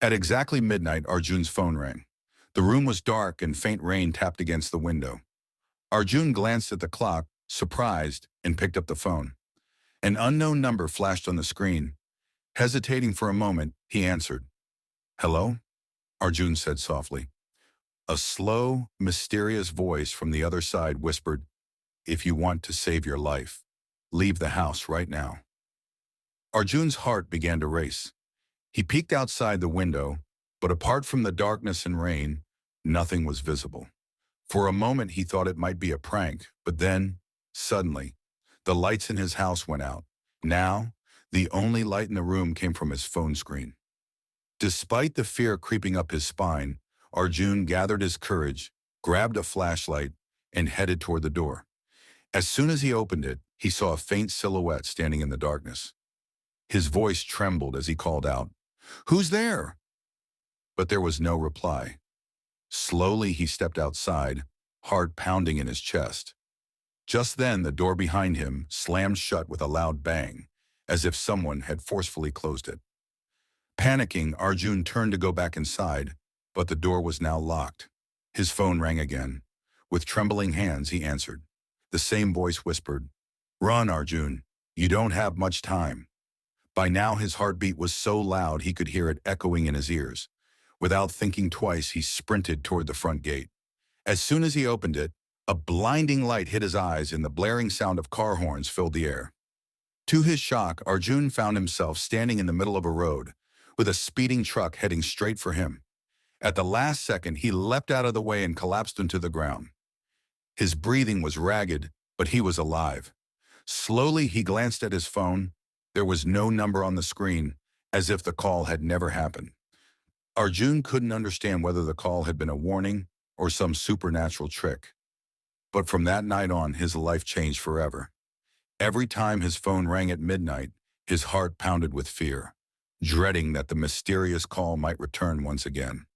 At exactly midnight, Arjun's phone rang. The room was dark and faint rain tapped against the window. Arjun glanced at the clock, surprised, and picked up the phone. An unknown number flashed on the screen. Hesitating for a moment, he answered. "Hello?" Arjun said softly. A slow, mysterious voice from the other side whispered, "If you want to save your life, leave the house right now." Arjun's heart began to race. He peeked outside the window, but apart from the darkness and rain, nothing was visible. For a moment he thought it might be a prank, but then, suddenly, the lights in his house went out. Now, the only light in the room came from his phone screen. Despite the fear creeping up his spine, Arjun gathered his courage, grabbed a flashlight, and headed toward the door. As soon as he opened it, he saw a faint silhouette standing in the darkness. His voice trembled as he called out, "Who's there?" But there was no reply. Slowly he stepped outside, heart pounding in his chest. Just then the door behind him slammed shut with a loud bang, as if someone had forcefully closed it. Panicking, Arjun turned to go back inside, but the door was now locked. His phone rang again. With trembling hands he answered. The same voice whispered, "Run, Arjun. You don't have much time." By now his heartbeat was so loud he could hear it echoing in his ears. Without thinking twice, he sprinted toward the front gate. As soon as he opened it, a blinding light hit his eyes and the blaring sound of car horns filled the air. To his shock, Arjun found himself standing in the middle of a road, with a speeding truck heading straight for him. At the last second, he leapt out of the way and collapsed into the ground. His breathing was ragged, but he was alive. Slowly, he glanced at his phone. There was no number on the screen, as if the call had never happened. Arjun couldn't understand whether the call had been a warning or some supernatural trick. But from that night on, his life changed forever. Every time his phone rang at midnight, his heart pounded with fear, dreading that the mysterious call might return once again.